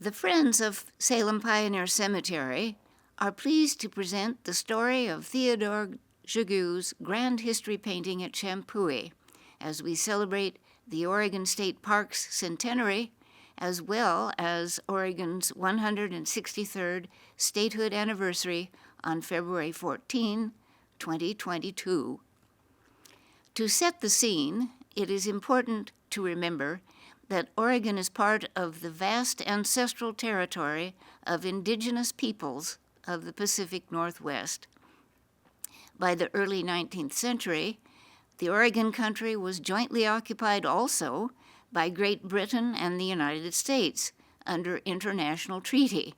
The Friends of Salem Pioneer Cemetery are pleased to present the story of Theodore Jigu's grand history painting at CHAMPOEG as we celebrate the Oregon State Park's centenary as well as Oregon's 163rd statehood anniversary on February 14, 2022. To set the scene, it is important to remember that Oregon is part of the vast ancestral territory of indigenous peoples of the Pacific Northwest. By the early 19th century, the Oregon country was jointly occupied also by Great Britain and the United States under international treaty.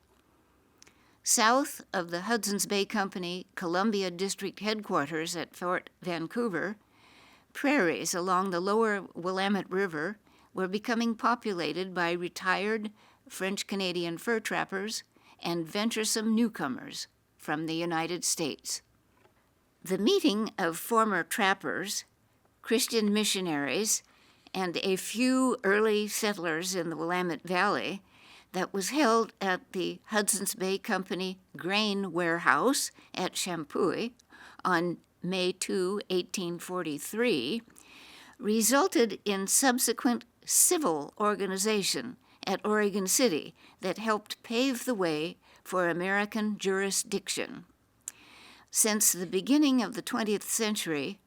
South of the Hudson's Bay Company Columbia District headquarters at Fort Vancouver, prairies along the lower Willamette River were becoming populated by retired French-Canadian fur trappers and venturesome newcomers from the United States. The meeting of former trappers, Christian missionaries, and a few early settlers in the Willamette Valley that was held at the Hudson's Bay Company Grain Warehouse at CHAMPOEG on May 2, 1843, resulted in subsequent civil organization at Oregon City that helped pave the way for American jurisdiction. Since the beginning of the 20th century,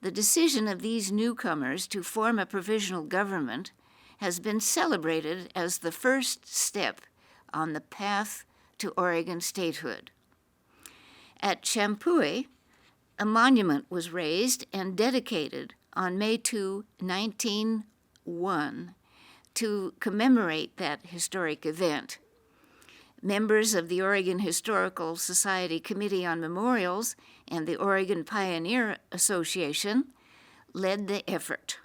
the decision of these newcomers to form a provisional government has been celebrated as the first step on the path to Oregon statehood. At CHAMPOEG, a monument was raised and dedicated on May 2, 1901, to commemorate that historic event. Members of the Oregon Historical Society Committee on Memorials and the Oregon Pioneer Association led the effort.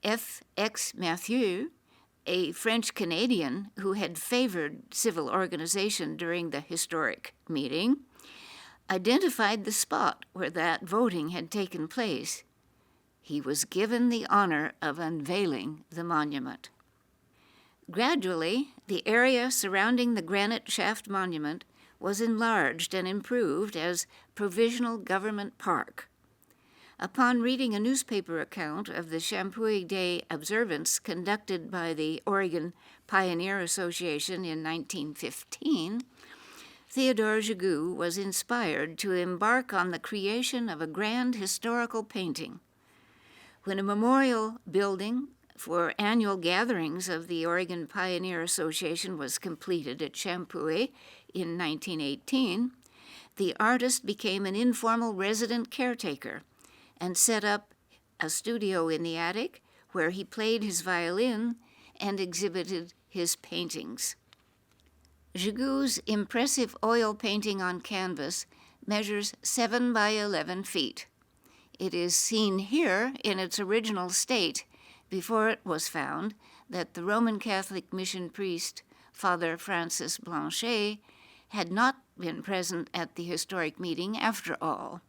F.X. Mathieu, a French-Canadian who had favored civil organization during the historic meeting, identified the spot where that voting had taken place. He was given the honor of unveiling the monument. Gradually, the area surrounding the granite shaft monument was enlarged and improved as Provisional Government Park. Upon reading a newspaper account of the CHAMPOEG Day observance conducted by the Oregon Pioneer Association in 1915, Theodore Jigu was inspired to embark on the creation of a grand historical painting. When a memorial building for annual gatherings of the Oregon Pioneer Association was completed at CHAMPOEG in 1918, the artist became an informal resident caretaker and set up a studio in the attic where he played his violin and exhibited his paintings. Jigu's impressive oil painting on canvas measures 7 by 11 feet. It is seen here in its original state before it was found that the Roman Catholic mission priest, Father Francis Blanchet, had not been present at the historic meeting after all.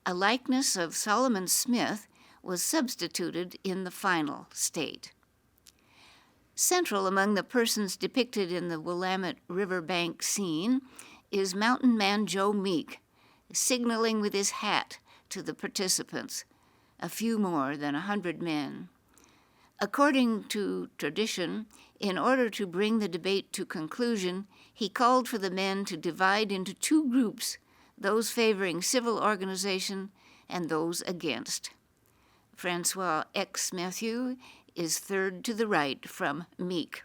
A likeness of Solomon Smith was substituted in the final state. Central among the persons depicted in the Willamette Riverbank scene is Mountain Man Joe Meek, signaling with his hat to the participants, a few more than 100 men. According to tradition, in order to bring the debate to conclusion, he called for the men to divide into two groups, those favoring civil organization and those against. Francois X. Mathieu is third to the right from Meek.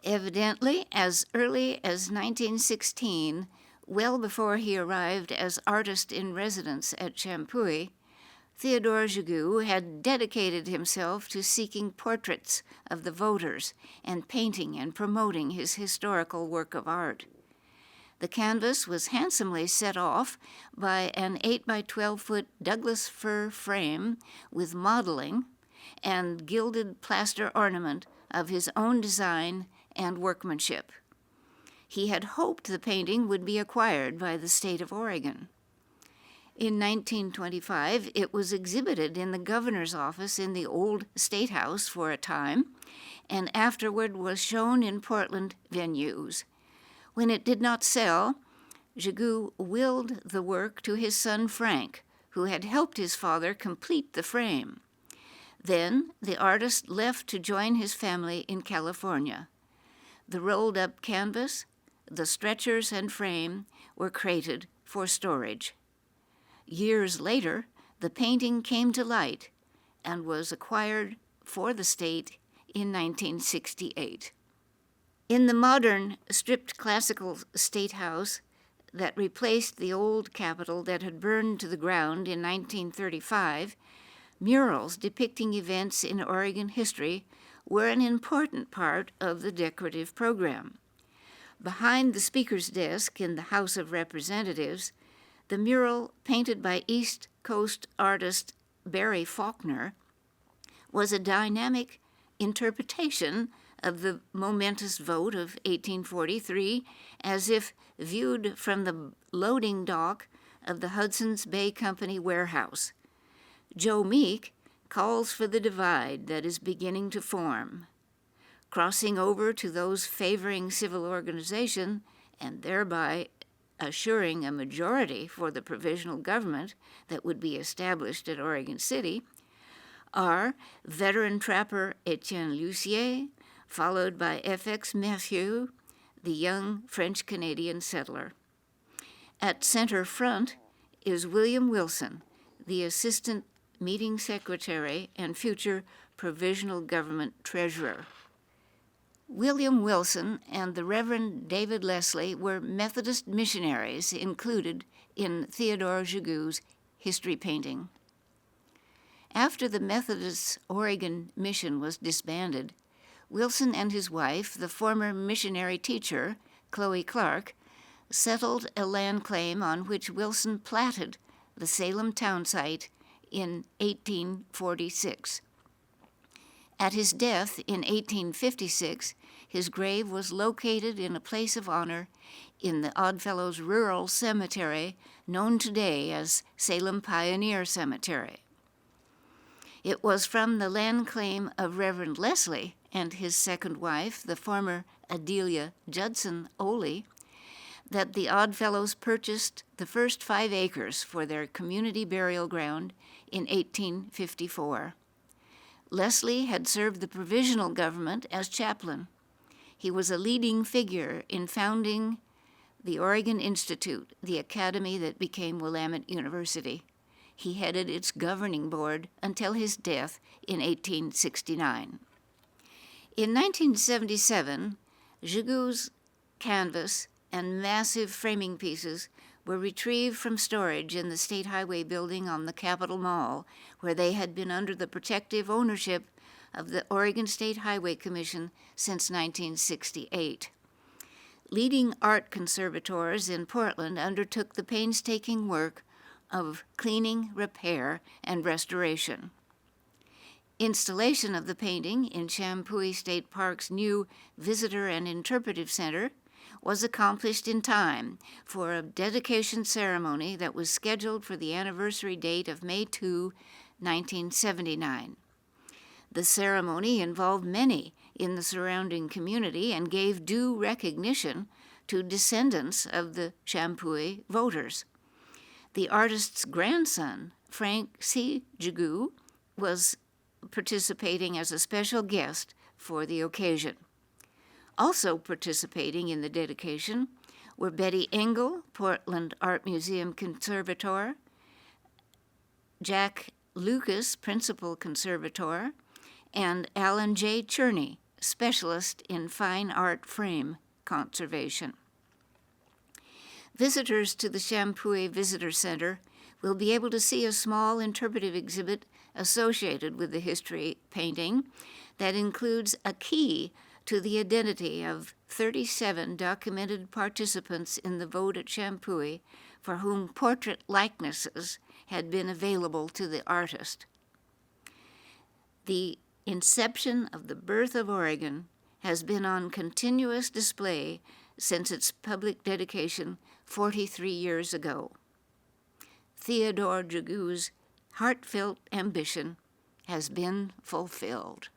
Evidently, as early as 1916, well before he arrived as artist in residence at CHAMPOEG, Theodore Jigu had dedicated himself to seeking portraits of the voters and painting and promoting his historical work of art. The canvas was handsomely set off by an 8 by 12-foot Douglas fir frame with modeling and gilded plaster ornament of his own design and workmanship. He had hoped the painting would be acquired by the state of Oregon. In 1925, it was exhibited in the governor's office in the old State House for a time, and afterward was shown in Portland venues. When it did not sell, Gigoux willed the work to his son Frank, who had helped his father complete the frame. Then the artist left to join his family in California. The rolled-up canvas, the stretchers and frame were crated for storage. Years later, the painting came to light and was acquired for the state in 1968. In the modern, stripped classical State House that replaced the old Capitol that had burned to the ground in 1935, murals depicting events in Oregon history were an important part of the decorative program. Behind the Speaker's desk in the House of Representatives, the mural painted by East Coast artist Barry Faulkner was a dynamic interpretation of the momentous vote of 1843, as if viewed from the loading dock of the Hudson's Bay Company warehouse. Joe Meek calls for the divide that is beginning to form, crossing over to those favoring civil organization and thereby assuring a majority for the provisional government that would be established at Oregon City, are veteran trapper Etienne Lucier, followed by F.X. Mathieu, the young French-Canadian settler. At center front is William Wilson, the assistant meeting secretary and future provisional government treasurer. William Wilson and the Reverend David Leslie were Methodist missionaries included in Theodore Gigoux's history painting. After the Methodist Oregon mission was disbanded, Wilson and his wife, the former missionary teacher, Chloe Clark, settled a land claim on which Wilson platted the Salem town site in 1846. At his death in 1856, his grave was located in a place of honor in the Oddfellows Rural Cemetery, known today as Salem Pioneer Cemetery. It was from the land claim of Reverend Leslie and his second wife, the former Adelia Judson Oley, that the Oddfellows purchased the first 5 acres for their community burial ground in 1854. Leslie had served the provisional government as chaplain. He was a leading figure in founding the Oregon Institute, the academy that became Willamette University. He headed its governing board until his death in 1869. In 1977, Gigoux's canvas and massive framing pieces were retrieved from storage in the State Highway building on the Capitol Mall, where they had been under the protective ownership of the Oregon State Highway Commission since 1968. Leading art conservators in Portland undertook the painstaking work of cleaning, repair, and restoration. Installation of the painting in Champooeg State Park's new Visitor and Interpretive Center was accomplished in time for a dedication ceremony that was scheduled for the anniversary date of May 2, 1979. The ceremony involved many in the surrounding community and gave due recognition to descendants of the Champooeg voters. The artist's grandson, Frank C. Gigoux, was participating as a special guest for the occasion. Also participating in the dedication were Betty Engel, Portland Art Museum conservator, Jack Lucas, principal conservator, and Alan J. Cherney, specialist in fine art frame conservation. Visitors to the Champooeg Visitor Center will be able to see a small interpretive exhibit associated with the history painting that includes a key to the identity of 37 documented participants in the vote at Champooeg for whom portrait likenesses had been available to the artist. The inception of the birth of Oregon has been on continuous display since its public dedication 43 years ago. Theodore Dragoo's heartfelt ambition has been fulfilled.